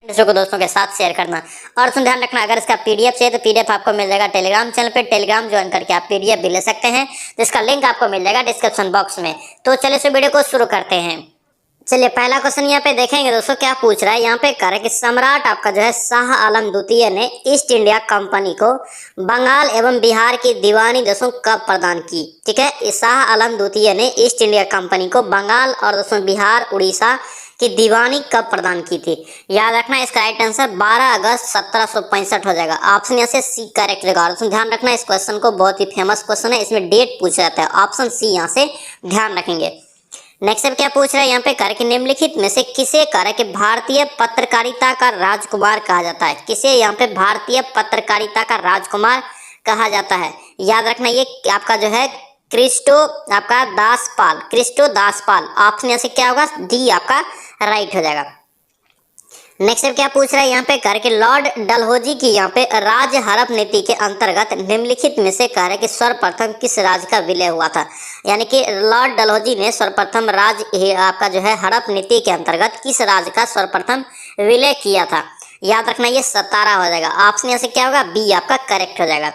दूसरों को दोस्तों के साथ शेयर करना। और उसमें ध्यान रखना, अगर इसका पीडीएफ चाहिए तो पीडीएफ आपको मिल जाएगा टेलीग्राम चैनल पे। टेलीग्राम ज्वाइन करके आप पीडीएफ भी ले सकते हैं, जिसका लिंक आपको मिल जाएगा डिस्क्रिप्शन बॉक्स में। तो चलिए इस वीडियो को शुरू करते हैं। चलिए पहला क्वेश्चन यहाँ पे देखेंगे दोस्तों, क्या पूछ रहा है यहाँ पे। कह रहा है कि सम्राट आपका जो है शाह आलम द्वितीय ने ईस्ट इंडिया कंपनी को बंगाल एवं बिहार की दीवानी दोस्तों कब प्रदान की। ठीक है, शाह आलम द्वितीय ने ईस्ट इंडिया कंपनी को बंगाल और दोस्तों बिहार उड़ीसा की दीवानी कब प्रदान की थी। याद रखना, इसका राइट आंसर 12 अगस्त 1765 हो जाएगा। ऑप्शन यहाँ से सी करेक्ट रहेगा। और ध्यान रखना, इस क्वेश्चन को बहुत ही फेमस क्वेश्चन है, इसमें डेट पूछा जाता है। ऑप्शन सी यहाँ से ध्यान रखेंगे। नेक्स्ट क्या पूछ रहा है यहाँ पे, कार्य के निम्नलिखित में से किसे कार्य के भारतीय पत्रकारिता का राजकुमार कहा जाता है। किसे यहाँ पे भारतीय पत्रकारिता का राजकुमार कहा जाता है। याद रखना, ये आपका जो है क्रिस्टो आपका दासपाल, क्रिस्टो दासपाल। ऑप्शन यहाँ से क्या होगा, डी आपका राइट हो जाएगा। नेक्स्ट क्या पूछ रहा है यहाँ पे, कह के लॉर्ड डलहौजी की यहाँ पे राज हड़प नीति के अंतर्गत निम्नलिखित में से कह रहे कि सर्वप्रथम किस राज्य का विलय हुआ था। यानी कि लॉर्ड डलहौजी ने सर्वप्रथम राज आपका जो है हड़प नीति के अंतर्गत किस राज्य का सर्वप्रथम विलय किया था। याद रखना, ये सतारा हो जाएगा। ऑप्शन यहाँ से क्या होगा, बी आपका करेक्ट हो जाएगा।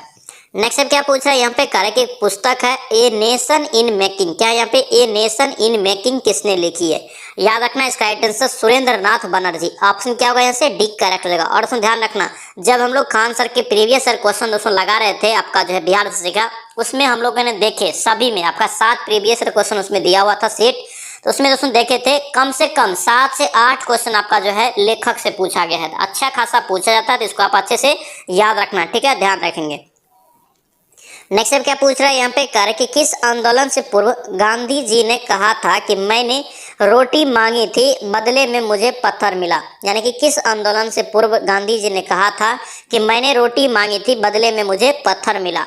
नेक्स्ट क्या पूछ रहा है यहाँ पे, कह रहे कि पुस्तक है ए नेशन इन मेकिंग। क्या यहाँ पे ए नेशन इन मेकिंग किसने लिखी है। याद रखना, इसका राइट आंसर सुरेंद्र नाथ बनर्जी। ऑप्शन क्या होगा यहाँ से, डी करेक्ट हो जाएगा। और उसमें ध्यान रखना, जब हम लोग खान सर के प्रीवियस सर क्वेश्चन दोस्तों लगा रहे थे आपका जो है बिहार हिस्ट्री का, उसमें हम लोगों ने देखे सभी में आपका 7 प्रीवियस सर क्वेश्चन उसमें दिया हुआ था सेट। तो उसमें दोस्तों देखे थे कम से कम 7 से 8 क्वेश्चन आपका जो है लेखक से पूछा गया है। अच्छा खासा पूछा जाता है, तो इसको आप अच्छे से याद रखना। ठीक है, ध्यान रखेंगे। नेक्स्ट क्या पूछ रहा है यहाँ पे, कह रहे कि किस आंदोलन से पूर्व गांधी जी ने कहा था कि मैंने रोटी मांगी थी बदले में मुझे पत्थर मिला। यानी कि किस आंदोलन से पूर्व गांधी जी ने कहा था कि मैंने रोटी मांगी थी बदले में मुझे पत्थर मिला।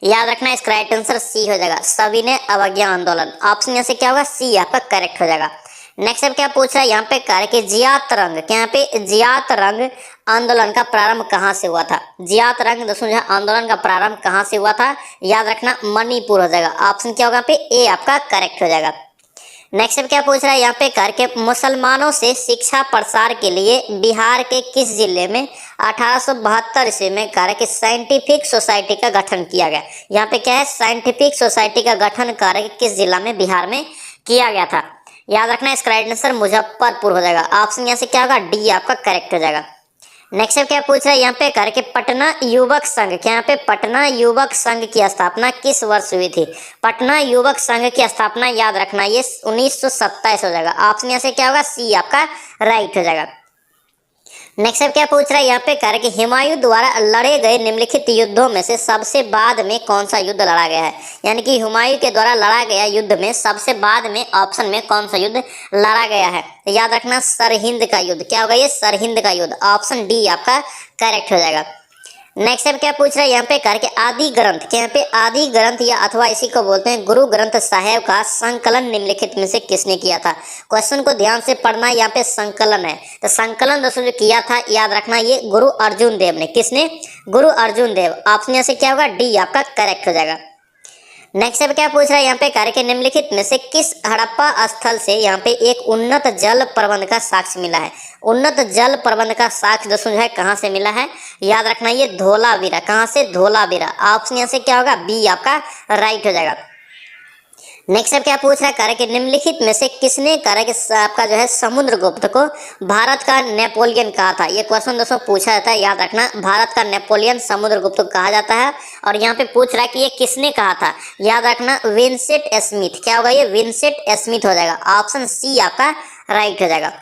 याद रखना, इसका राइट आंसर सी हो जाएगा, सविनय अवज्ञा आंदोलन। ऑप्शन यहाँ से क्या होगा, सी आपका करेक्ट हो जाएगा। नेक्स्ट अब क्या पूछ रहा है यहाँ पे, कह रहे कि जियात रंग, क्या यहाँ पे जियात रंग आंदोलन का प्रारंभ कहाँ से हुआ था। जियात रंग दोस्तों आंदोलन का प्रारंभ कहाँ से हुआ था। याद रखना, मणिपुर हो जाएगा। ऑप्शन क्या होगा यहाँ पे, ए आपका करेक्ट हो जाएगा। नेक्स्ट अब क्या पूछ रहा है यहाँ पे, कर के मुसलमानों से शिक्षा प्रसार के लिए बिहार के किस जिले में 1872 ईस्वी में कर के साइंटिफिक सोसाइटी का गठन किया गया। यहाँ पे क्या है, साइंटिफिक सोसाइटी का गठन कर किस जिला में बिहार में किया गया था। याद रखना, इसका राइट आंसर मुजफ्फरपुर हो जाएगा। ऑप्शन यहाँ से क्या होगा, डी आपका करेक्ट हो जाएगा। नेक्स्ट क्या पूछ रहा है यहाँ पे, करके पटना युवक संघ, क्या यहाँ पे पटना युवक संघ की स्थापना किस वर्ष हुई थी। पटना युवक संघ की स्थापना याद रखना, ये 1927 हो जाएगा। ऑप्शन यहाँ से क्या होगा, सी आपका राइट हो जाएगा। नेक्स्ट क्या पूछ रहा है यहाँ पे, कह रहे कि हुमायूं द्वारा लड़े गए निम्नलिखित युद्धों में से सबसे बाद में कौन सा युद्ध लड़ा गया है। यानी कि हुमायूं के द्वारा लड़ा गया युद्ध में सबसे बाद में ऑप्शन में कौन सा युद्ध लड़ा गया है। याद रखना, सरहिंद का युद्ध। क्या होगा, ये सरहिंद का युद्ध। ऑप्शन डी आपका करेक्ट हो जाएगा। नेक्स्ट अब क्या पूछ रहा है यहाँ पे, करके आदि ग्रंथ, क्या यहाँ पे आदि ग्रंथ या अथवा इसी को बोलते हैं गुरु ग्रंथ साहिब का संकलन निम्नलिखित में से किसने किया था। क्वेश्चन को ध्यान से पढ़ना है, यहाँ पे संकलन है, तो संकलन दोस्तों जो किया था याद रखना, ये गुरु अर्जुन देव ने। किसने, गुरु अर्जुन देव। ऑप्शन यहाँ से क्या होगा, डी आपका करेक्ट हो जाएगा। नेक्स्ट अब क्या पूछ रहा है यहाँ पे, कार्य के निम्नलिखित में से किस हड़प्पा स्थल से यहाँ पे एक उन्नत जल प्रबंध का साक्ष्य मिला है। उन्नत जल प्रबंध का साक्ष्य दोस्तों जो है कहाँ से मिला है। याद रखना, ये धोलावीरा। कहाँ से, धोलावीरा। ऑप्शन यहाँ से क्या होगा, बी आपका राइट हो जाएगा। नेक्स्ट अब क्या पूछ रहा है, कार्य के निम्नलिखित में से किसने कार्य के आपका जो है समुद्रगुप्त को भारत का नेपोलियन कहा था। ये क्वेश्चन दोस्तों पूछा जाता है, याद रखना, भारत का नेपोलियन समुद्रगुप्त को कहा जाता है। और यहाँ पे पूछ रहा है कि ये किसने कहा था। याद रखना, विंसेंट स्मिथ। क्या होगा, ये विंसेंट स्मिथ हो जाएगा। ऑप्शन सी आपका राइट हो जाएगा।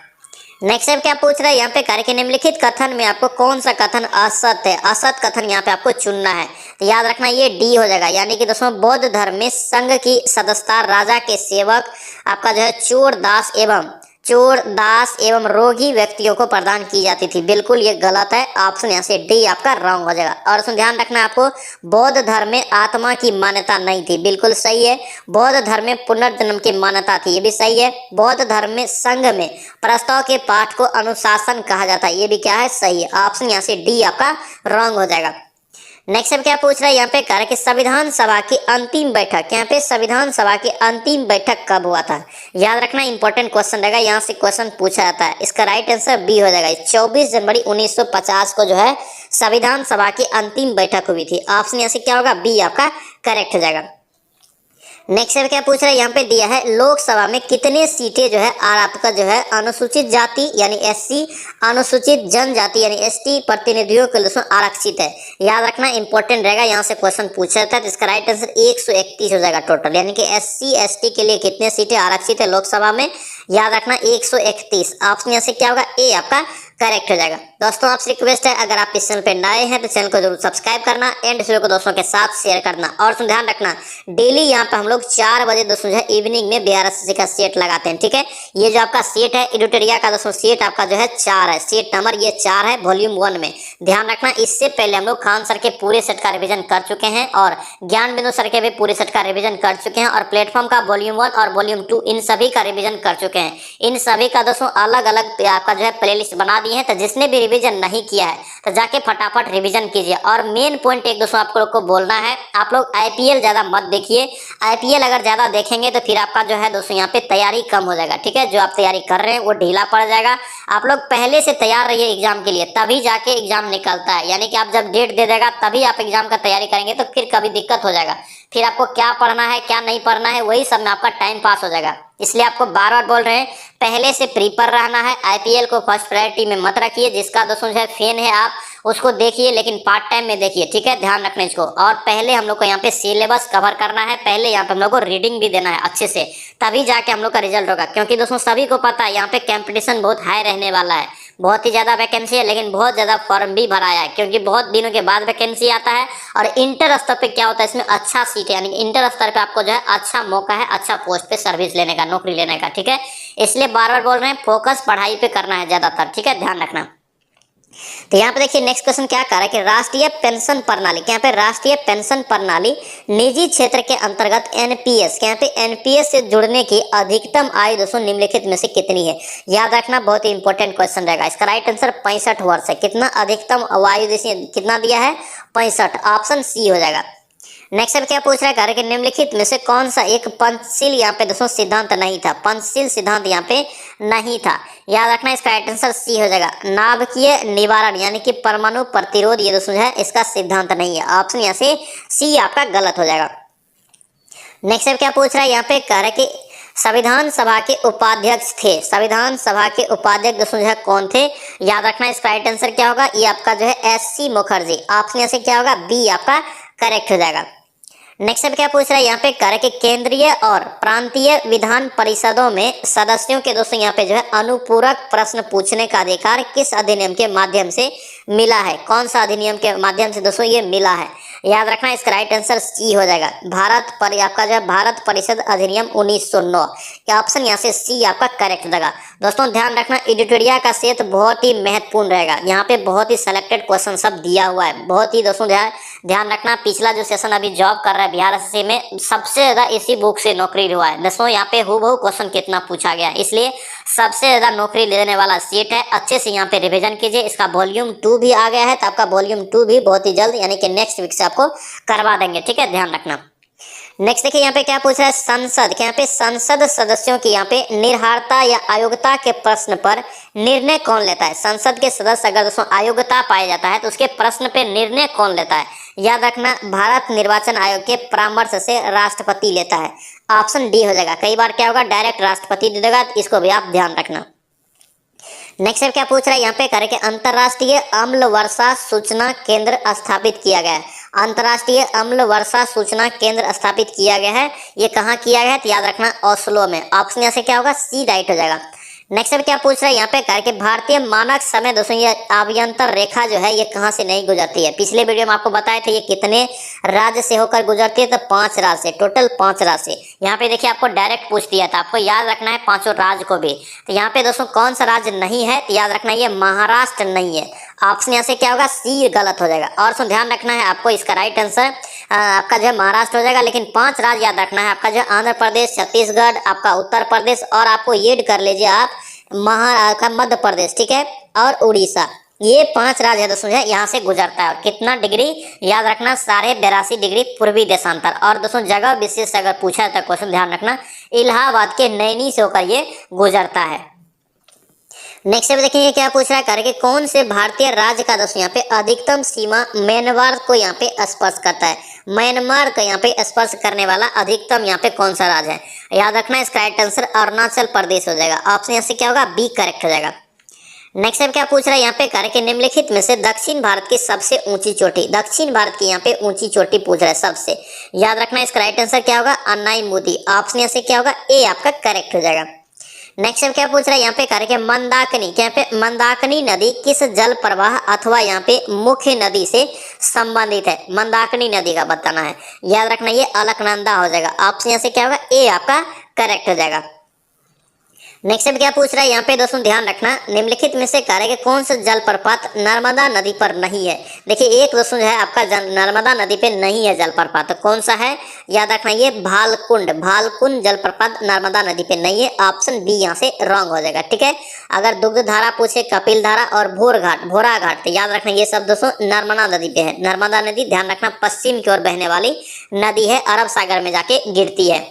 नेक्स्ट अब क्या पूछ रहा है यहाँ पे, कार्य के निम्नलिखित कथन में आपको कौन सा कथन असत्य है। असत कथन यहाँ पे आपको चुनना है, तो याद रखना, ये डी हो जाएगा। यानी कि दोस्तों बौद्ध धर्म में संघ की सदस्यता राजा के सेवक आपका जो है चोर दास एवं रोगी व्यक्तियों को प्रदान की जाती थी। बिल्कुल ये गलत है। ऑप्शन यहाँ से डी आपका रॉन्ग हो जाएगा। और उसमें ध्यान रखना, आपको बौद्ध धर्म में आत्मा की मान्यता नहीं थी। बिल्कुल सही है। बौद्ध धर्म में पुनर्जन्म की मान्यता थी, ये भी सही है। बौद्ध धर्म में संघ में प्रस्ताव के पाठ को अनुशासन कहा जाता है, ये भी क्या है, सही है। ऑप्शन यहाँ से डी आपका रॉन्ग हो जाएगा। नेक्स्ट अब क्या पूछ रहा है यहाँ पे कह रहा है कि संविधान सभा की अंतिम बैठक, यहाँ पे संविधान सभा की अंतिम बैठक कब हुआ था। याद रखना इंपॉर्टेंट क्वेश्चन रहेगा, यहाँ से क्वेश्चन पूछा जाता है। इसका राइट आंसर बी हो जाएगा। 24 जनवरी 1950 को जो है संविधान सभा की अंतिम बैठक हुई थी। ऑप्शन यहाँ से क्या होगा, बी आपका करेक्ट हो जाएगा। नेक्स्ट क्या पूछ रहा है यहाँ पे दिया है लोकसभा में कितने सीटें जो है और आपका जो है अनुसूचित जाति यानी एससी, अनुसूचित जनजाति यानी एसटी प्रतिनिधियों के लिए आरक्षित है। याद रखना इंपॉर्टेंट रहेगा, यहाँ से क्वेश्चन पूछा जाता है। तो इसका राइट आंसर 131 हो जाएगा टोटल, यानी कि एससी एसटी के लिए कितने सीटें आरक्षित है लोकसभा में। याद रखना 131। ऑप्शन यहाँ से क्या होगा, ए आपका करेक्ट हो जाएगा। दोस्तों आपसे रिक्वेस्ट है, अगर आप इस चैनल पे नए हैं तो चैनल को जरूर सब्सक्राइब करना एंड वीडियो को दोस्तों के साथ शेयर करना। और ध्यान रखना डेली यहाँ पे हम लोग 4 बजे दोस्तों जो है इवनिंग में BRSC का सेट लगाते हैं, ठीक है। ये जो आपका सेट है एडिटोरिया का दोस्तों सेट आपका जो है 4 है, सेट नंबर ये 4 है वॉल्यूम 1 में। ध्यान रखना इससे पहले हम लोग खान सर के पूरे सेट का रिविजन कर चुके हैं और ज्ञान बिंदु सर के भी पूरे सेट का रिविजन कर चुके हैं और प्लेटफॉर्म का वॉल्यूम 1 और वॉल्यूम 2 इन सभी का रिविजन कर चुके हैं। इन सभी का दोस्तों अलग अलग आपका जो है प्लेलिस्ट बना दी है, तो जिसने भी रिवीजन नहीं किया है तो जाके फटाफट रिवीजन कीजिए। और मेन पॉइंट एक दोस्तों आप लोग को बोलना है, आप लोग IPL ज्यादा मत देखिए। IPL अगर ज्यादा देखेंगे तो फिर आपका जो है दोस्तों यहाँ पे तैयारी कम हो जाएगा, ठीक है। जो आप तैयारी कर रहे हैं वो ढीला पड़ जाएगा। आप लोग पहले से तैयार रहिए एग्जाम के लिए, तभी जाके एग्जाम निकलता है। यानी कि आप जब डेट दे देगा तभी आप एग्जाम का तैयारी करेंगे तो फिर कभी दिक्कत हो जाएगा। फिर आपको क्या पढ़ना है क्या नहीं पढ़ना है वही सब में आपका टाइम पास हो जाएगा। इसलिए आपको बार बार बोल रहे हैं पहले से प्रिपेयर रहना है। IPL को फर्स्ट प्रायोरिटी में मत रखिए। जिसका दोस्तों जो है फैन है आप उसको देखिए, लेकिन पार्ट टाइम में देखिए, ठीक है। ध्यान रखना इसको। और पहले हम लोग को यहाँ पे सिलेबस कवर करना है, पहले यहाँ पे हम लोग को रीडिंग भी देना है अच्छे से, तभी जाके हम लोग का रिजल्ट होगा। क्योंकि दोस्तों सभी को पता है यहाँ पे कंपटीशन बहुत हाई रहने वाला है, बहुत ही ज़्यादा वैकेंसी है, लेकिन बहुत ज़्यादा फॉर्म भी भराया है क्योंकि बहुत दिनों के बाद वैकेंसी आता है। और इंटर स्तर पे क्या होता है, इसमें अच्छा सीट है, यानी इंटर स्तर पे आपको जो है अच्छा मौका है अच्छा पोस्ट पे सर्विस लेने का, नौकरी लेने का, ठीक है। इसलिए बार बार बोल रहे हैं फोकस पढ़ाई पे करना है ज़्यादातर, ठीक है। ध्यान रखना। तो यहाँ पे देखिए नेक्स्ट क्वेश्चन क्या कर रहा है कि राष्ट्रीय पेंशन प्रणाली, यहाँ पे राष्ट्रीय पेंशन प्रणाली निजी क्षेत्र के अंतर्गत NPS, यहाँ पे NPS से जुड़ने की अधिकतम आयु दोस्तों निम्नलिखित में से कितनी है। याद रखना बहुत ही इंपॉर्टेंट क्वेश्चन रहेगा। इसका राइट आंसर 65 वर्ष है। कितना अधिकतम आयु जैसे कितना दिया है, 65। ऑप्शन सी हो जाएगा। नेक्स्ट अब क्या पूछ रहा है, कह रहा है कि निम्नलिखित में से कौन सा एक पंचशील यहाँ पे दोस्तों सिद्धांत नहीं था। पंचशील सिद्धांत यहाँ पे नहीं था। याद रखना इसका राइट आंसर सी हो जाएगा। नाभिकीय निवारण यानी कि परमाणु प्रतिरोध ये दोस्तों है इसका सिद्धांत नहीं है। ऑप्शन यहाँ से सी आपका गलत हो जाएगा। नेक्स्ट अब क्या पूछ रहा है, यहाँ पे कह रहा है कि संविधान सभा के उपाध्यक्ष थे, संविधान सभा के उपाध्यक्ष दोस्तों जो है कौन थे। याद रखना इसका राइट आंसर क्या होगा, ये आपका जो है SC मुखर्जी। ऑप्शन यहाँ से क्या होगा, बी आपका करेक्ट हो जाएगा। नेक्स्ट अब क्या पूछ रहा है, यहाँ पे कह रहा है कि केंद्रीय और प्रांतीय विधान परिषदों में सदस्यों के दोस्तों यहाँ पे जो है अनुपूरक प्रश्न पूछने का अधिकार किस अधिनियम के माध्यम से मिला है। कौन सा अधिनियम के माध्यम से दोस्तों ये मिला है। याद रखना इसका राइट आंसर सी हो जाएगा। आपका जो है भारत परिषद अधिनियम 1909। ऑप्शन यहाँ से सी आपका करेक्ट हो जाएगा। दोस्तों ध्यान रखना एडिटोरिया का सेट बहुत ही महत्वपूर्ण रहेगा। यहाँ पे बहुत ही सिलेक्टेड क्वेश्चन सब दिया हुआ है, बहुत ही दोस्तों ध्यान रखना। पिछला जो सेशन अभी जॉब कर रहा है BRSC में सबसे ज्यादा इसी बुक से नौकरी हुआ है। दोस्तों यहाँ पे हूबहू क्वेश्चन कितना पूछा गया, इसलिए सबसे ज्यादा नौकरी लेने वाला सेट है। अच्छे से यहाँ पे रिवीजन कीजिए। इसका वॉल्यूम 2 भी आ गया है, तो आपका वॉल्यूम 2 भी बहुत ही जल्द यानी कि नेक्स्ट वीक से आपको करवा देंगे, ठीक है। ध्यान रखना। नेक्स्ट देखिए यहाँ पे क्या पूछ रहा है, संसद के यहाँ पे संसद सदस्यों की यहाँ पे निर्हारता या अयोग्यता के प्रश्न पर निर्णय कौन लेता है। संसद के सदस्य अगर दोस्तों अयोग्यता पाया जाता है तो उसके प्रश्न पे निर्णय कौन लेता है। याद रखना भारत निर्वाचन आयोग के परामर्श से राष्ट्रपति लेता है। ऑप्शन डी हो जाएगा। कई बार क्या होगा डायरेक्ट राष्ट्रपति दे देगा, तो इसको भी आप ध्यान रखना। नेक्स्ट अब क्या पूछ रहा है, यहाँ पे करें कि अंतर्राष्ट्रीय अम्ल वर्षा सूचना केंद्र स्थापित किया गया है। अंतर्राष्ट्रीय अम्ल वर्षा सूचना केंद्र स्थापित किया गया है, ये कहाँ किया गया है, तो याद रखना ओस्लो में। ऑप्शन यहाँ से क्या होगा, सी राइट हो जाएगा। नेक्स्ट अब क्या पूछ रहा है, यहाँ पे करके भारतीय मानक समय दोस्तों ये अभियंतर रेखा जो है ये कहाँ से नहीं गुजरती है। पिछले वीडियो में आपको बताए थे ये कितने राज्य से होकर गुजरती है, तो 5 राज्य से, टोटल 5 राज्य से। यहाँ पे देखिए आपको डायरेक्ट पूछ दिया था, आपको याद रखना है 5 राज्य को भी। तो यहाँ पे दोस्तों कौन सा राज्य नहीं है, तो याद रखना ये महाराष्ट्र नहीं है। ऑप्शन यहाँ से क्या होगा, सी गलत हो जाएगा। और सुन ध्यान रखना है आपको, इसका राइट आंसर आपका जो है महाराष्ट्र हो जाएगा। लेकिन 5 राज्य याद रखना है आपका जो है आंध्र प्रदेश, छत्तीसगढ़, आपका उत्तर प्रदेश और आपको ये कर लीजिए आप मध्य प्रदेश, ठीक है, और उड़ीसा। ये 5 राज्य है दोस्तों जो है यहाँ से गुजरता है। और कितना डिग्री याद रखना, 82.5 डिग्री पूर्वी देशांतर। और दोस्तों जगह विशेष अगर पूछा जाता है क्वेश्चन, ध्यान रखना इलाहाबाद के नैनी से होकर ये गुजरता है। नेक्स्ट पे देखेंगे क्या पूछ रहा है, करके कौन से भारतीय राज्य का दोस्तों यहाँ पे अधिकतम सीमा म्यांमार को यहाँ पे स्पर्श करता है। म्यांमार को यहाँ पे स्पर्श करने वाला अधिकतम यहाँ पे कौन सा राज्य है, याद रखना इसका राइट आंसर अरुणाचल प्रदेश हो जाएगा। ऑप्शन यहाँ से क्या होगा, बी करेक्ट हो जाएगा। नेक्स्ट टाइम क्या पूछ रहा है यहाँ पे, करके निम्नलिखित में से दक्षिण भारत की सबसे ऊंची चोटी, दक्षिण भारत की यहाँ पे ऊंची चोटी पूछ रहा है सबसे, याद रखना इसका राइट आंसर क्या होगा, अनाईमुदी। ऑप्शन यहाँ से क्या होगा, ए आपका करेक्ट हो जाएगा। नेक्स्ट टाइम क्या पूछ रहा है यहाँ पे, करके मंदाकिनी, क्या पे मंदाकिनी नदी किस जल प्रवाह अथवा यहाँ पे मुख्य नदी से संबंधित है। मंदाकिनी नदी का बताना है, याद रखना ये अलकनंदा हो जाएगा। ऑप्शन यहाँ से क्या होगा, ए आपका करेक्ट हो जाएगा। नेक्स्ट क्या पूछ रहा है यहाँ पे दोस्तों, ध्यान रखना निम्नलिखित में से कार्य के कौन सा जलप्रपात नर्मदा नदी पर नहीं है। देखिए एक दोस्तों जो है आपका नर्मदा नदी पे नहीं है जलप्रपात, तो कौन सा है, याद रखना ये भालकुंड, भालकुंड जलप्रपात नर्मदा नदी पे नहीं है। ऑप्शन बी यहाँ से रॉन्ग हो जाएगा, ठीक है। अगर दुग्ध धारा पूछे, कपिल धारा और भोरा घाट, तो याद रखना ये सब दोस्तों नर्मदा नदी पे है। नर्मदा नदी ध्यान रखना पश्चिम की ओर बहने वाली नदी है, अरब सागर में जाके गिरती है।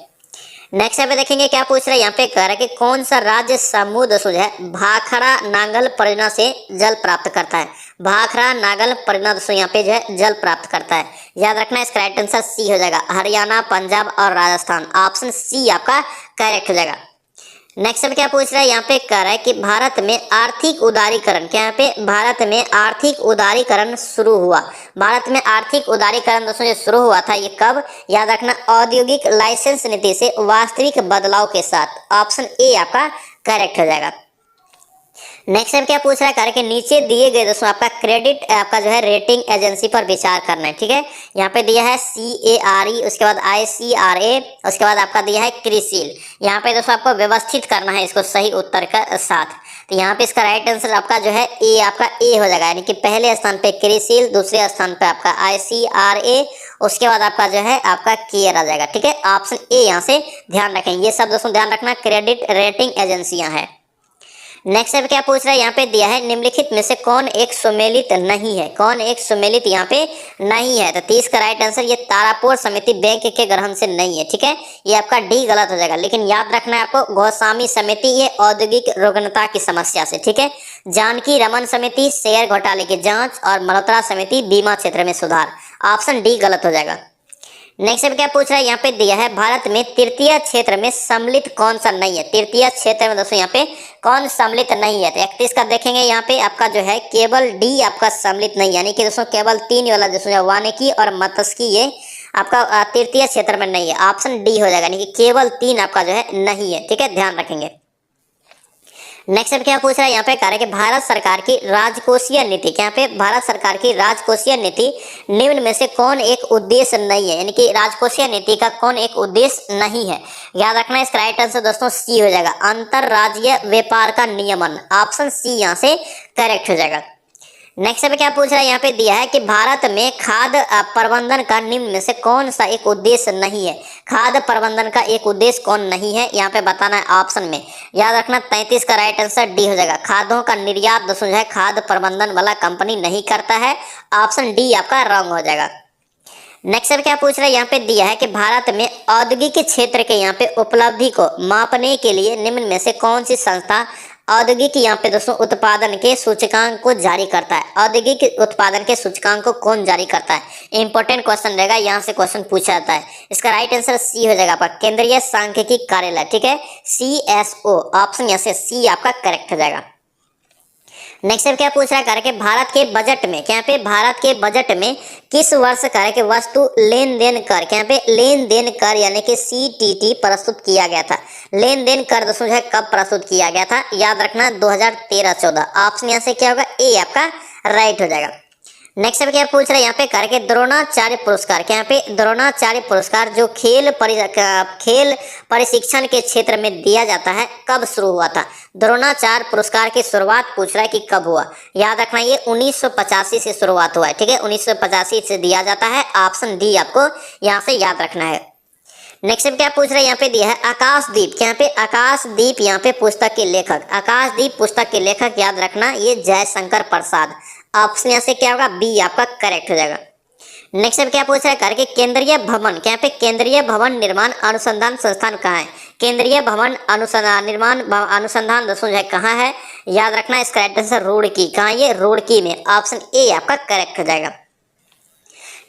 नेक्स्ट पे देखेंगे क्या पूछ रहा है यहाँ पे, कह रहा है कि कौन सा राज्य समुद्र जो है भाखड़ा नागल परियोजना से जल प्राप्त करता है। भाखड़ा नागल परियोजना दोस्तों यहाँ पे जो है जल प्राप्त करता है, याद रखना इसका राइट आंसर सी हो जाएगा, हरियाणा, पंजाब और राजस्थान। ऑप्शन सी आपका करेक्ट हो जाएगा। नेक्स्ट अब क्या पूछ रहा है यहाँ पे, कह रहा है कि भारत में आर्थिक उदारीकरण, क्या यहाँ पे भारत में आर्थिक उदारीकरण शुरू हुआ। भारत में आर्थिक उदारीकरण दोस्तों जो शुरू हुआ था ये कब, याद रखना औद्योगिक लाइसेंस नीति से वास्तविक बदलाव के साथ। ऑप्शन ए आपका करेक्ट हो जाएगा। नेक्स्ट टाइम क्या पूछ रहा है, कार्य के नीचे दिए गए दोस्तों आपका क्रेडिट आपका जो है रेटिंग एजेंसी पर विचार करना है, ठीक है। यहाँ पे दिया है CARE, उसके बाद ICRA, उसके बाद आपका दिया है क्रिसिल। यहाँ पे दोस्तों आपको व्यवस्थित करना है इसको सही उत्तर का साथ। तो यहाँ पे इसका राइट आंसर आपका जो है ए आपका ए हो जाएगा, यानी कि पहले स्थान पे क्रिसिल, दूसरे स्थान पे आपका ICRA, उसके बाद आपका जो है आपका केयर आ जाएगा, ठीक है। ऑप्शन ए यहाँ से ध्यान रखें, ये सब दोस्तों ध्यान रखना क्रेडिट रेटिंग एजेंसियां हैं। नेक्स्ट अब क्या पूछ रहा है यहाँ पे, दिया है निम्नलिखित में से कौन एक सुमेलित नहीं है। कौन एक सुमेलित यहाँ पे नहीं है, तो 30 का राइट आंसर ये तारापुर समिति बैंक के ग्रहण से नहीं है, ठीक है। ये आपका डी गलत हो जाएगा, लेकिन याद रखना है आपको गोस्वामी समिति ये औद्योगिक रुग्णता की समस्या से, ठीक है। जानकी रमन समिति शेयर घोटाले की जांच और मल्होत्रा समिति बीमा क्षेत्र में सुधार। ऑप्शन डी गलत हो जाएगा। नेक्स्ट अब क्या पूछ रहा है यहाँ पे, दिया है भारत में तृतीय क्षेत्र में सम्मिलित कौन सा नहीं है। तृतीय क्षेत्र में दोस्तों यहाँ पे कौन सम्मिलित नहीं है, तो 31 का देखेंगे यहाँ पे आपका जो है केवल डी आपका सम्मिलित नहीं, यानी कि दोस्तों केवल 3 वाला दोस्तों वानिकी और मत्स्यिकी ये आपका तृतीय क्षेत्र में नहीं है। ऑप्शन डी हो जाएगा, यानी कि केवल 3 आपका जो है नहीं है, ठीक है, ध्यान रखेंगे। नेक्स्ट अब क्या पूछ रहा है यहाँ पे, कार्य कि भारत सरकार की राजकोषीय नीति, क्या पे भारत सरकार की राजकोषीय नीति निम्न में से कौन एक उद्देश्य नहीं है, यानी कि राजकोषीय नीति का कौन एक उद्देश्य नहीं है। याद रखना इसका राइट आंसर दोस्तों सी हो जाएगा, अंतरराज्यीय व्यापार का नियमन। ऑप्शन सी यहाँ से करेक्ट हो जाएगा। नेक्स्ट पे क्या पूछ रहा है यहाँ पे, दिया है कि भारत में खाद्य प्रबंधन का निम्न में से कौन सा एक उद्देश्य नहीं है। खाद्य प्रबंधन का एक उद्देश्य कौन नहीं है यहाँ पे बताना है ऑप्शन में। याद रखना 33 का राइट आंसर डी हो जाएगा, खाद्यों का निर्यात दोस्तों जो है खाद्य प्रबंधन वाला कंपनी नहीं करता है। ऑप्शन डी आपका रॉन्ग हो जाएगा। नेक्स्ट अब क्या पूछ रहा है यहाँ पे, दिया है कि भारत में औद्योगिक क्षेत्र के यहाँ पे उपलब्धि को मापने के लिए निम्न में से कौन सी संस्था औद्योगिक यहाँ पे दोस्तों उत्पादन के सूचकांक को जारी करता है। औद्योगिक उत्पादन के सूचकांक को कौन जारी करता है, इंपॉर्टेंट क्वेश्चन रहेगा, यहाँ से क्वेश्चन पूछा जाता है। इसका राइट आंसर सी हो जाएगा आपका केंद्रीय सांख्यिकी कार्यालय, ठीक है, CSO। ऑप्शन यहाँ से सी आपका करेक्ट हो जाएगा। नेक्स्ट क्या पूछ रहा है, कार्य के भारत के बजट में, क्या पे भारत के बजट में किस वर्ष कार्य के वस्तु लेन देन कर, क्या पे लेन देन कर यानी कि CTT प्रस्तुत किया गया था। लेन देन कर दोस्तों जो है कब प्रस्तुत किया गया था, याद रखना 2013-14। ऑप्शन यहाँ से क्या होगा, ए आपका राइट हो जाएगा। नेक्स्ट अब क्या पूछ रहा है यहाँ पे, कार्य के द्रोणाचार्य पुरस्कार, क्या यहाँ पे द्रोणाचार्य पुरस्कार जो खेल प्रशिक्षण के क्षेत्र में दिया जाता है कब शुरू हुआ था। द्रोणाचार्य पुरस्कार की शुरुआत पूछ रहा है कि कब हुआ। याद रखना ये 1985 से शुरुआत हुआ है, ठीक है, 1985 से दिया जाता है। ऑप्शन डी आपको यहाँ से याद रखना है। नेक्स्ट क्या पूछ रहे हैं, यहाँ पे दिया है आकाशदीप। यहाँ पे आकाशदीप यहाँ पे पुस्तक के लेखक, आकाशदीप पुस्तक के लेखक याद रखना ये जयशंकर प्रसाद। ऑप्शन यहाँ से क्या होगा, बी आपका करेक्ट हो जाएगा। नेक्स्ट क्या पूछ रहा है करके केंद्रीय भवन, यहाँ पे केंद्रीय भवन निर्माण अनुसंधान संस्थान कहाँ है। केंद्रीय भवन अनुसंधान दोस्तों जो है कहाँ है, याद रखना इसका राइट आंसर रुड़की। कहाँ, ये रुड़की में। ऑप्शन ए आपका करेक्ट हो जाएगा।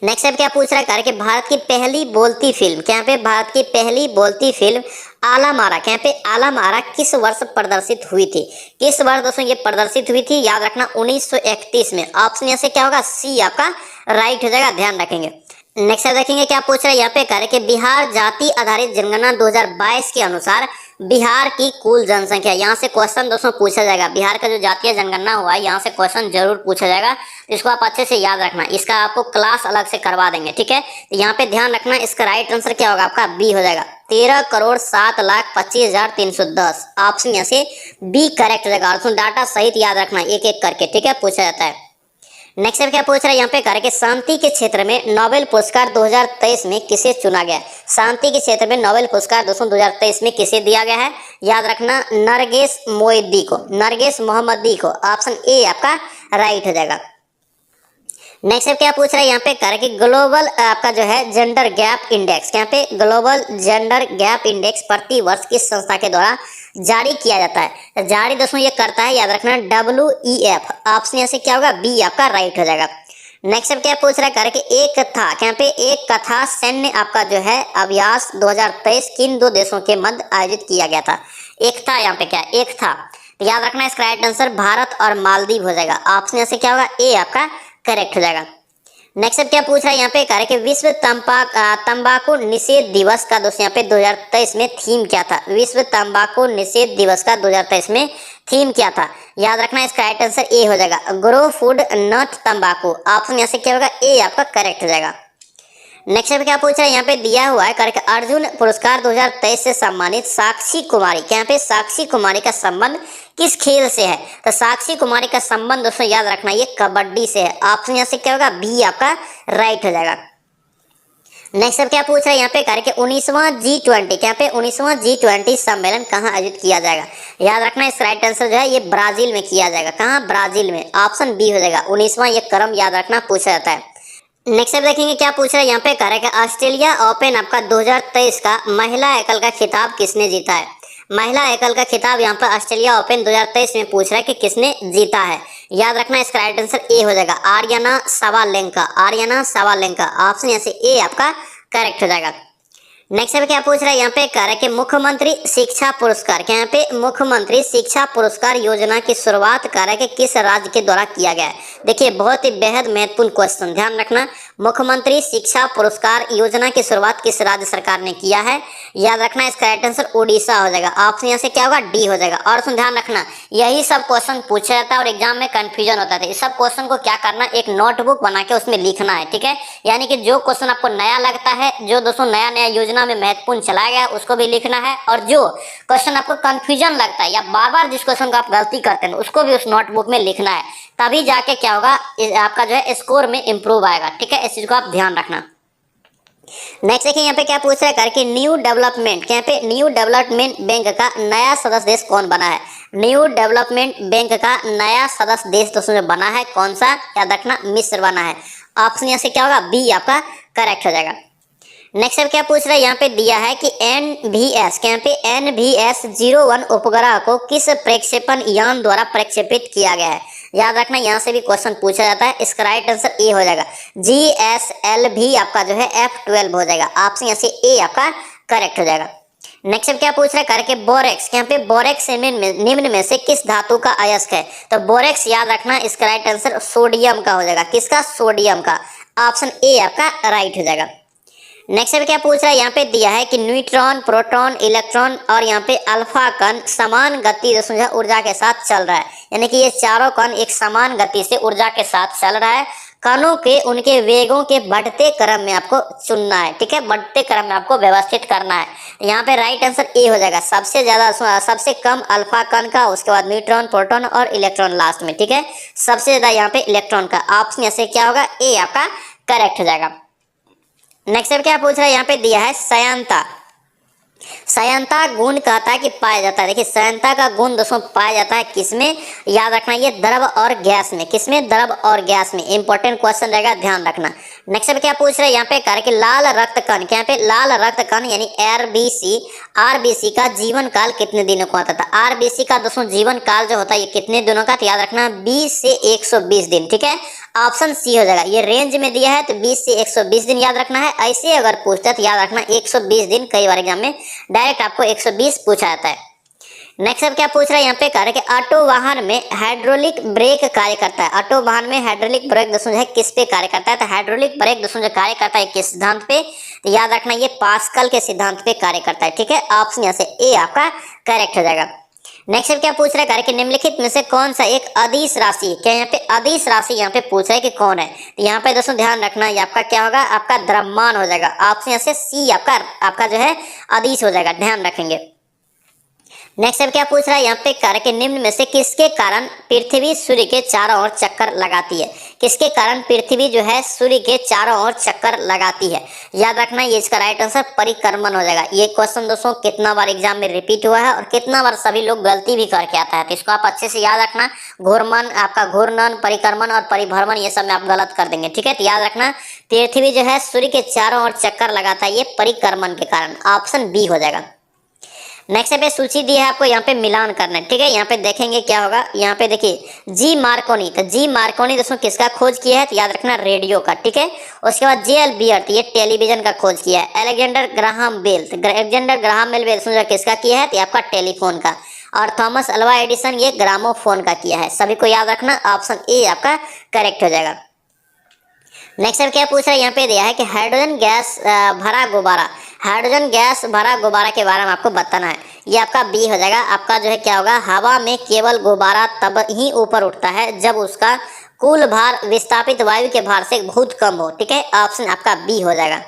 नेक्स्ट अब क्या पूछ रहा है करके भारत की पहली बोलती फिल्म, क्या पे भारत की पहली बोलती फिल्म आला मारा, क्या पे आला मारा किस वर्ष प्रदर्शित हुई थी। किस वर्ष दोस्तों ये प्रदर्शित हुई थी, याद रखना 1931 में। ऑप्शन यहाँ से क्या होगा, सी आपका राइट हो जाएगा, ध्यान रखेंगे। नेक्स्ट देखेंगे क्या पूछ रहा है यहाँ पे करके बिहार जाति आधारित जनगणना 2022 के अनुसार बिहार की कुल जनसंख्या। यहाँ से क्वेश्चन दोस्तों पूछा जाएगा, बिहार का जो जातीय जनगणना हुआ है यहाँ से क्वेश्चन जरूर पूछा जाएगा, इसको आप अच्छे से याद रखना। इसका आपको क्लास अलग से करवा देंगे, ठीक है। तो यहाँ पे ध्यान रखना, इसका राइट आंसर क्या होगा आपका, बी हो जाएगा। 13,07,25,310 ऑप्शन यहाँ से बी करेक्ट हो जाएगा। और डाटा सहित याद रखना एक एक करके, ठीक है, पूछा जाता है। नेक्स्ट क्या पूछ रहा है यहाँ पे करके शांति के क्षेत्र में नोबेल पुरस्कार 2023 में किसे चुना गया। शांति के क्षेत्र में नोबेल पुरस्कार दोस्तों 2023 में किसे दिया गया है, याद रखना नरगिस मोइद्दी को, नरगिस मोहम्मदी को। ऑप्शन ए आपका राइट हो जाएगा। नेक्स्ट क्या पूछ रहा है यहाँ पे करके ग्लोबल आपका जो है जेंडर गैप इंडेक्स, यहाँ पे ग्लोबल जेंडर गैप इंडेक्स प्रति वर्ष किस संस्था के द्वारा जारी किया जाता है। जारी दोस्तों ये करता है, याद रखना WEF। ऑप्शन यहाँ से क्या होगा, बी आपका राइट हो जाएगा। नेक्स्ट क्या पूछ रहा है करके एक था, यहाँ पे एक कथा सैन्य आपका जो है अभ्यास 2023 किन दो देशों के मध्य आयोजित किया गया था। एक था, यहाँ पे क्या एक था, तो याद रखना इसका राइट आंसर भारत और मालदीव हो जाएगा। ऑप्शन यहाँ से क्या होगा, ए आपका करेक्ट हो जाएगा। नेक्स्ट क्या पूछ रहा है यहाँ पे करके विश्व तंबाकू निषेध दिवस का दोस्तों यहाँ पे 2023 में थीम क्या था। विश्व तंबाकू निषेध दिवस का 2023 में थीम क्या था, याद रखना इसका राइट आंसर ए हो जाएगा, ग्रो फूड नॉट तंबाकू। ऑप्शन यहाँ से क्या होगा, ए आपका करेक्ट हो जाएगा। नेक्स्ट क्या पूछ रहा है यहाँ पे दिया हुआ है करके अर्जुन पुरस्कार 2023 से सम्मानित साक्षी कुमारी, यहाँ पे साक्षी कुमारी का संबंध किस खेल से है। तो साक्षी कुमारी का संबंध दोस्तों याद रखना ये कबड्डी से है। ऑप्शन यहाँ से क्या होगा, बी आपका राइट हो जाएगा। नेक्स्ट क्या पूछ रहा है यहाँ पे करके 19वां G20, यहाँ पे 19वां G20 सम्मेलन कहाँ आयोजित किया जाएगा। याद रखना इस राइट आंसर जो है ये ब्राजील में किया जाएगा। कहाँ, ब्राजील में। ऑप्शन बी हो जाएगा। 19वां ये क्रम याद रखना पूछा जाता है। नेक्स्ट अब देखेंगे क्या पूछ रहा है यहाँ पे करेगा ऑस्ट्रेलिया ओपन आपका 2023 का महिला एकल का खिताब किसने जीता है। महिला एकल का खिताब यहाँ पर ऑस्ट्रेलिया ओपन 2023 में पूछ रहा है कि किसने जीता है। याद रखना इसका राइट आंसर ए हो जाएगा, आर्याना सवालेंका, आर्याना सवालेंका। ऑप्शन यहाँ से ए आपका करेक्ट हो जाएगा। नेक्स्ट अब क्या पूछ रहा है यहाँ पे कह रहा है कि मुख्यमंत्री शिक्षा पुरस्कार, क्या यहाँ पे मुख्यमंत्री शिक्षा पुरस्कार योजना की शुरुआत कर रहा है कि किस राज्य के द्वारा किया गया है। देखिए बहुत ही बेहद महत्वपूर्ण क्वेश्चन, ध्यान रखना। मुख्यमंत्री शिक्षा पुरस्कार योजना की शुरुआत किस राज्य सरकार ने किया है। याद रखना इसका राइट आंसर उड़ीसा हो जाएगा। ऑप्शन यहाँ से क्या होगा, डी हो जाएगा। और ध्यान रखना यही सब क्वेश्चन पूछा जाता है और एग्जाम में कंफ्यूजन होता है। इस सब क्वेश्चन को क्या करना, एक नोटबुक बना के उसमें लिखना है, ठीक है। यानी कि जो क्वेश्चन आपको नया लगता है, जो दोस्तों नया नया योजना में महत्वपूर्ण चलाया गया उसको भी लिखना है, और जो क्वेश्चन आपको कंफ्यूजन लगता है या बार बार जिस क्वेश्चन को आप गलती करते हैं उसको भी उस नोटबुक में लिखना है। तभी जाके क्या होगा, आपका जो है स्कोर में इंप्रूव आएगा, ठीक है। इस चीज को आप ध्यान रखना। नेक्स्ट देखिए यहाँ पे क्या पूछ रहा है करके न्यू डेवलपमेंट, यहाँ पे न्यू डेवलपमेंट बैंक का नया सदस्य देश कौन बना है। न्यू डेवलपमेंट बैंक का नया सदस्य देश दोस्तों जो बना है कौन सा, याद रखना मिस्र बना है। ऑप्शन यहाँ से क्या होगा, बी आपका करेक्ट हो जाएगा। नेक्स्ट अब क्या पूछ रहा है यहाँ पे दिया है कि NVS, यहाँ पे NVS-01 उपग्रह को किस प्रक्षेपण यान द्वारा प्रक्षेपित किया गया है। याद रखना यहाँ से भी क्वेश्चन पूछा जाता है। इसका राइट आंसर ए हो जाएगा, GSLV आपका जो है F-12 हो जाएगा। ऑप्शन यहाँ से ए आपका करेक्ट हो जाएगा। नेक्स्ट अब क्या पूछ रहा है करके बोरेक्स, यहाँ पे बोरेक्स निम्न में से किस धातु का अयस्क है। तो बोरेक्स याद रखना इसका राइट आंसर सोडियम का हो जाएगा। किसका, सोडियम का। ऑप्शन ए आपका राइट हो जाएगा। नेक्स्ट अब क्या पूछ रहा है यहाँ पे दिया है कि न्यूट्रॉन, प्रोटॉन, इलेक्ट्रॉन और यहाँ पे अल्फा कण समान गति ऊर्जा के साथ चल रहा है। यानी कि ये चारों कण एक समान गति से ऊर्जा के साथ चल रहा है। कणों के उनके वेगों के बढ़ते क्रम में आपको चुनना है, ठीक है। बढ़ते क्रम में आपको व्यवस्थित करना है। यहाँ पे राइट आंसर ए हो जाएगा। सबसे ज्यादा सबसे कम अल्फा कण का, उसके बाद न्यूट्रॉन, प्रोटॉन और इलेक्ट्रॉन लास्ट में, ठीक है। सबसे ज्यादा यहाँ पे इलेक्ट्रॉन का। ऑप्शन यहाँ से क्या होगा, ए आपका करेक्ट हो जाएगा। नेक्स्ट अब क्या पूछ रहा है यहाँ पे दिया है सयांता, सयंता गुण कहता है कि पाया जाता है। देखिए सयंता का गुण दोस्तों पाया जाता है किसमें, याद रखना ये द्रव और गैस में। किसमें, द्रव और गैस में। इंपॉर्टेंट क्वेश्चन रहेगा, ध्यान रखना। नेक्स्ट में क्या पूछ रहे हैं यहाँ पे, कह रहे कि लाल रक्त कण, क्या पे लाल रक्त कण यानी आरबीसी, आरबीसी का जीवन काल कितने दिनों का होता था। आरबीसी का दोस्तों जीवन काल जो होता है ये कितने दिनों का, तो याद रखना 20 से 120 दिन। ठीक है, ऑप्शन सी हो जाएगा। ये रेंज में दिया है तो 20 से 120 दिन याद रखना है। ऐसे अगर पूछता है तो याद रखना 120 दिन, कई बार एग्जाम में डायरेक्ट आपको 120 पूछा जाता है। नेक्स्ट अब क्या पूछ रहा है यहाँ पे, कह रहे कि ऑटो वाहन में हाइड्रोलिक ब्रेक कार्य करता है। ऑटो वाहन में हाइड्रोलिक ब्रेक दोस्तों जो है किस पे कार्य करता है, तो हाइड्रोलिक ब्रेक दोस्तों जो कार्य करता है किस सिद्धांत पे, तो याद रखना ये पास्कल के सिद्धांत पे कार्य करता है। ठीक है, ऑप्शन यहाँ से ए आपका करेक्ट हो जाएगा। नेक्स्ट अब क्या पूछ रहा है कि निम्नलिखित में से कौन सा एक अदिश राशि, क्या यहाँ पे अदिश राशि यहाँ पे पूछ रहा है कि कौन है, तो यहाँ पे दोस्तों ध्यान रखना ये आपका क्या होगा, आपका द्रव्यमान हो जाएगा। ऑप्शन यहाँ से सी आपका जो है अदिश हो जाएगा, ध्यान रखेंगे। नेक्स्ट अब क्या पूछ रहा है यहाँ पे, कार्य के निम्न में से किसके कारण पृथ्वी सूर्य के चारों ओर चक्कर लगाती है। किसके कारण पृथ्वी जो है सूर्य के चारों ओर चक्कर लगाती है, याद रखना ये इसका राइट आंसर परिक्रमण हो जाएगा। ये क्वेश्चन दोस्तों कितना बार एग्जाम में रिपीट हुआ है और कितना बार सभी लोग गलती भी करके आता है, तो इसको आप अच्छे से याद रखना। घूर्णन, आपका घूर्णन, परिक्रमण और परिभ्रमण ये सब में आप गलत कर देंगे। ठीक है, तो याद रखना पृथ्वी जो है सूर्य के चारों ओर चक्कर लगाता है ये परिक्रमण के कारण, ऑप्शन बी हो जाएगा। नेक्स्ट पे सूची दी है आपको, यहाँ पे मिलान करना है। ठीक है, यहाँ पे देखेंगे क्या होगा, यहाँ पे देखिए जी मार्कोनी, तो जी मार्कोनी दोस्तों किसका खोज किया है, तो याद रखना रेडियो का। ठीक है, उसके बाद जे.एल. बियर्ट ये टेलीविजन का खोज किया है। अलेक्जेंडर ग्राहम बेल, तो अलेक्जेंडर ग्राहम बेल दोस्तों किसका किया है, तो आपका टेलीफोन का। और थॉमस अल्वा एडिसन ये ग्रामोफोन का किया है। सभी को याद रखना, ऑप्शन ए आपका करेक्ट हो जाएगा। नेक्स्ट अब क्या पूछ रहा है यहाँ पे दिया है कि हाइड्रोजन गैस भरा गुब्बारा, हाइड्रोजन गैस भरा गुब्बारा के बारे में आपको बताना है। ये आपका बी हो जाएगा। आपका जो है क्या होगा, हवा में केवल गुब्बारा तब ही ऊपर उठता है जब उसका कुल भार विस्थापित वायु के भार से बहुत कम हो। ठीक है, ऑप्शन आपका बी हो जाएगा।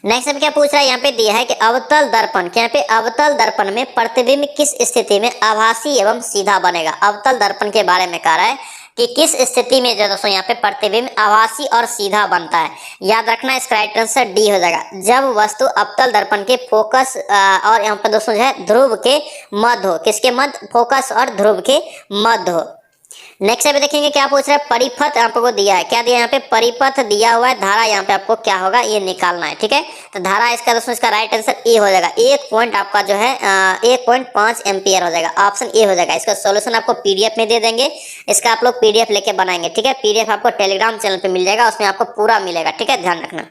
नेक्स्ट अब क्या पूछ रहा है यहाँ पे दिया है कि अवतल दर्पण, क्या पे अवतल दर्पण में प्रतिबिंब किस स्थिति में आभासी एवं सीधा बनेगा। अवतल दर्पण के बारे में कह रहा है कि किस स्थिति में जो दोस्तों यहाँ पे प्रतिबिंब आभासी और सीधा बनता है, याद रखना इसका राइट आंसर डी हो जाएगा। जब वस्तु अवतल दर्पण के फोकस और यहाँ पे दोस्तों जो है ध्रुव के मध्य हो, किसके मध्य, फोकस और ध्रुव के मध्य हो। नेक्स्ट अभी देखेंगे क्या पूछ रहा है, परिपथ आपको दिया है। क्या दिया है यहाँ पे, परिपथ दिया हुआ है। धारा यहाँ पे आपको क्या होगा, ये निकालना है। ठीक है, तो धारा इसका दोस्तों इसका राइट आंसर ए हो जाएगा। 1 पॉइंट आपका जो है 1.5 एम्पियर हो जाएगा, ऑप्शन ए हो जाएगा। इसका सॉल्यूशन आपको पीडीएफ में दे देंगे, इसका आप लोग पीडीएफ लेके बनाएंगे। ठीक है, पीडीएफ आपको टेलीग्राम चैनल पे मिल जाएगा, उसमें आपको पूरा मिलेगा। ठीक है, ध्यान रखना।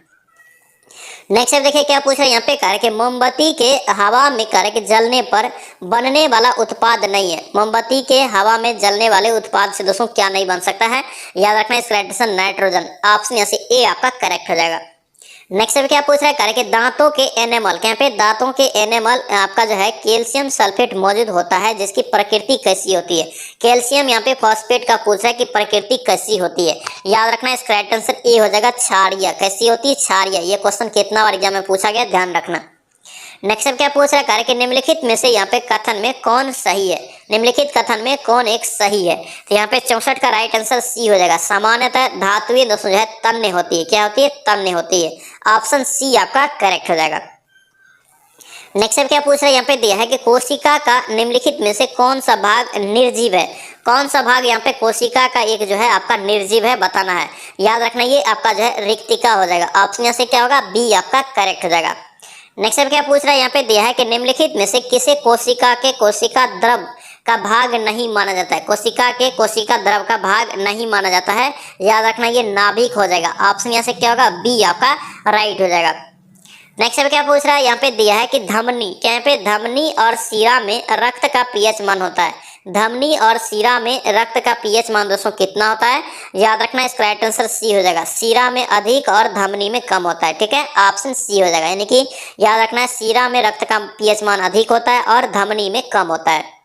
नेक्स्ट अब देखिए क्या पूछ रहा है यहाँ पे, कह रहे कि मोमबत्ती के हवा में कह रहे कि जलने पर बनने वाला उत्पाद नहीं है। मोमबत्ती के हवा में जलने वाले उत्पाद से दोस्तों क्या नहीं बन सकता है, याद रखना इसका राइट आंसर नाइट्रोजन, ऑप्शन यहाँ से ए आपका करेक्ट हो जाएगा। नेक्स्ट अब क्या पूछ रहा है, कह रहे कि दांतों के एनेमल, क्या पे दांतों के एनेमल आपका जो है कैल्शियम सल्फेट मौजूद होता है, जिसकी प्रकृति कैसी होती है। कैल्शियम यहाँ पे फॉस्फेट का पूछ रहा है कि प्रकृति कैसी होती है, याद रखना इसका राइट आंसर ए हो जाएगा क्षारीय। कैसी होती है, क्षारीय। ये क्वेश्चन कितना बार एग्जाम में पूछा गया, ध्यान रखना। नेक्स्ट अब क्या पूछ रहा है, कार्य कि निम्नलिखित में से यहाँ पे कथन में कौन सही है, निम्नलिखित कथन में कौन एक सही है, तो यहाँ पे 64 का राइट आंसर सी हो जाएगा। सामान्यतः धातुएं दोस्तों जो है तन्य होती है, क्या होती है, तन्य होती है, ऑप्शन सी आपका करेक्ट हो जाएगा। नेक्स्ट अब क्या पूछ रहा है, यहाँ पे दिया है कि कोशिका का निम्नलिखित में से कौन सा भाग निर्जीव है। कौन सा भाग यहाँ पे कोशिका का एक जो है आपका निर्जीव है, बताना है। याद रखना ये आपका जो है रिक्तिका हो जाएगा, ऑप्शन यहाँ से क्या होगा, बी आपका करेक्ट हो जाएगा। नेक्स्ट अब क्या पूछ रहा है, यहाँ पे दिया है कि निम्नलिखित में से किसे कोशिका के कोशिका द्रव का भाग नहीं माना जाता है। कोशिका के कोशिका द्रव का भाग नहीं माना जाता है, याद रखना ये नाभिक हो जाएगा, ऑप्शन यहाँ से क्या होगा, बी आपका राइट हो जाएगा। नेक्स्ट अब क्या पूछ रहा है, यहाँ पे दिया है कि धमनी, क्या यहाँ पे धमनी और सीरा में रक्त का पीएच मान होता है। धमनी और सीरा में रक्त का पीएच मान दोस्तों कितना होता है, याद रखना इसका राइट आंसर सी हो जाएगा। सीरा में अधिक और धमनी में कम होता है। ठीक है, ऑप्शन सी हो जाएगा, यानी कि याद रखना है सीरा में रक्त का पीएच मान अधिक होता है और धमनी में कम होता है।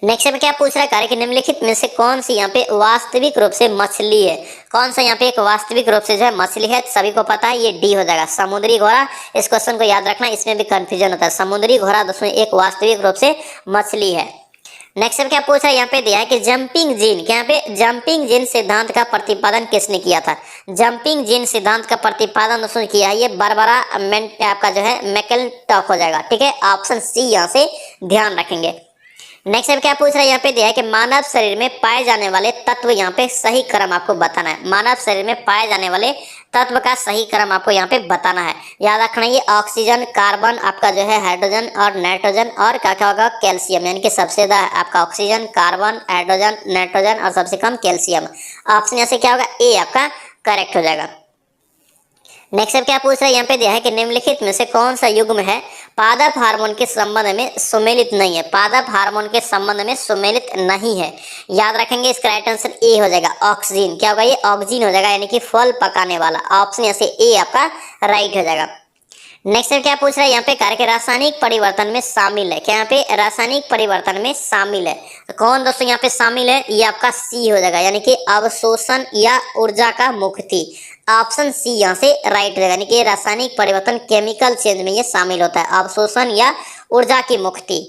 नेक्स्ट में क्या पूछ रहा है, कार्य कि निम्नलिखित में से कौन सी यहाँ पे वास्तविक रूप से मछली है। कौन सा यहाँ पे एक वास्तविक रूप से जो है मछली है, सभी को पता है ये डी हो जाएगा, समुद्री घोड़ा। इस क्वेश्चन को याद रखना, इसमें भी कंफ्यूजन होता है। समुद्री घोड़ा दोस्तों एक वास्तविक रूप से मछली है। नेक्स्ट क्या पूछा है, यहाँ पे दिया है कि जंपिंग जीन, यहाँ पे जंपिंग जीन सिद्धांत का प्रतिपादन किसने किया था। जंपिंग जीन सिद्धांत का प्रतिपादन दोस्तों किया है ये बारबरा आपका जो है मैकलिंटॉक हो जाएगा, ठीक है। ऑप्शन सी यहाँ से ध्यान रखेंगे। नेक्स्ट क्या पूछ रहा है, यहाँ पे दिया है कि मानव शरीर में पाए जाने वाले तत्व, यहाँ पे सही क्रम आपको बताना है। मानव शरीर में पाए जाने वाले तत्व का सही क्रम आपको यहाँ पे बताना है। याद रखना ये ऑक्सीजन, कार्बन, आपका जो है हाइड्रोजन और नाइट्रोजन, और क्या क्या होगा कैल्शियम, यानी कि सबसे ज्यादा आपका ऑक्सीजन, कार्बन, हाइड्रोजन, नाइट्रोजन और सबसे कम कैल्शियम। ऑप्शन यहाँ से क्या होगा, ए आपका करेक्ट हो जाएगा। नेक्स्ट अब क्या पूछ रहा है, यहाँ पे दिया है कि निम्नलिखित में से कौन सा युग्म है पादप हार्मोन के संबंध में सुमेलित नहीं है। पादप हार्मोन के संबंध में सुमेलित नहीं है। याद रखेंगे इसका राइट आंसर ए हो जाएगा, ऑक्सीजन। क्या होगा, ये ऑक्सीजन हो जाएगा, यानी कि फल पकाने वाला। ऑप्शन यहाँ से ए आपका राइट हो जाएगा। नेक्स्ट क्या पूछ रहा है, यहाँ पे कार्य के रासायनिक परिवर्तन में शामिल है। क्या यहाँ पे रासायनिक परिवर्तन में शामिल है, कौन दोस्तों यहाँ पे शामिल है, ये आपका सी हो जाएगा, यानी कि अवशोषण या ऊर्जा का मुक्ति। ऑप्शन सी यहाँ से राइट हो जाएगा, यानी कि रासायनिक परिवर्तन केमिकल चेंज में ये शामिल होता है, अवशोषण या ऊर्जा की मुक्ति।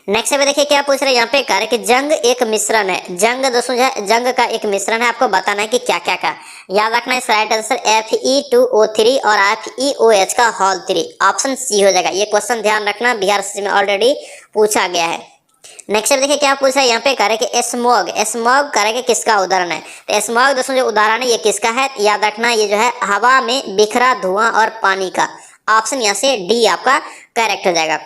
नेक्स्ट पे देखिए क्या पूछ रहे हैं, यहाँ पे कह रहे कि जंग एक मिश्रण है। जंग दोस्तों जो है जंग का एक मिश्रण है, आपको बताना है कि क्या क्या का। याद रखना है इसका राइट आंसर Fe2O3 और FeOH का होल 3। ऑप्शन सी हो जाएगा। ये क्वेश्चन ध्यान रखना, बिहार में ऑलरेडी पूछा गया है। नेक्स्ट देखिए क्या पूछा है, यहाँ पे कह रहे कि स्मॉग, स्मॉग कह रहे कि किसका उदाहरण है। तो स्मॉग दोस्तों जो उदाहरण है ये किसका है, याद रखना ये जो है हवा में बिखरा धुआं और पानी का। ऑप्शन यहाँ से डी आपका करेक्ट हो जाएगा।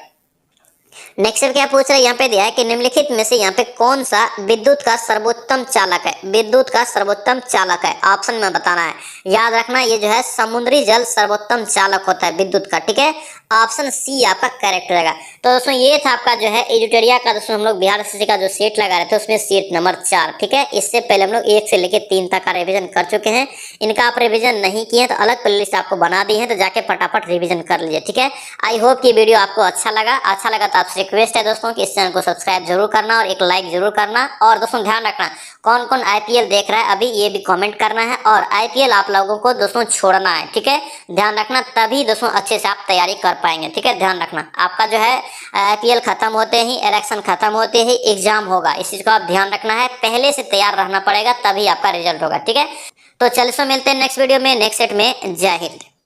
नेक्स्ट क्या पूछ रहे हैं, यहाँ पे दिया है कि निम्नलिखित में से यहाँ पे कौन सा विद्युत का सर्वोत्तम चालक है। विद्युत का सर्वोत्तम चालक है, ऑप्शन में बताना है। याद रखना ये जो है समुद्री जल सर्वोत्तम चालक होता है विद्युत का, ठीक है। ऑप्शन सी आपका करेक्ट रहेगा। तो दोस्तों ये था आपका जो है एडिटोरिया का दोस्तों हम लोग बिहार एसएससी का जो सेट लगा रहे थे उसमें सेट नंबर 4, ठीक है। इससे पहले हम लोग 1 से लेकर 3 तक का रिवीजन कर चुके हैं। इनका आप रिवीजन नहीं किए तो अलग प्लेलिस्ट आपको बना दी है, तो जाके फटाफट रिवीजन कर लीजिए, ठीक है। आई होप कि वीडियो आपको अच्छा लगा तो आपसे रिक्वेस्ट है दोस्तों कि इस चैनल को सब्सक्राइब जरूर करना और एक लाइक जरूर करना। और दोस्तों ध्यान रखना कौन कौन आईपीएल देख रहा है अभी ये भी कमेंट करना है, और आईपीएल आप लोगों को दोस्तों छोड़ना है, ठीक है। ध्यान रखना, तभी दोस्तों अच्छे से आप तैयारी कर पाएंगे, ठीक है। ध्यान रखना आपका जो है आईपीएल खत्म होते ही, इलेक्शन खत्म होते ही एग्जाम होगा, इस चीज को आप ध्यान रखना है। पहले से तैयार रहना पड़ेगा, तभी आपका रिजल्ट होगा, ठीक है। तो चलिए मिलते हैं नेक्स्ट वीडियो में, नेक्स्ट सेट में। जय हिंद।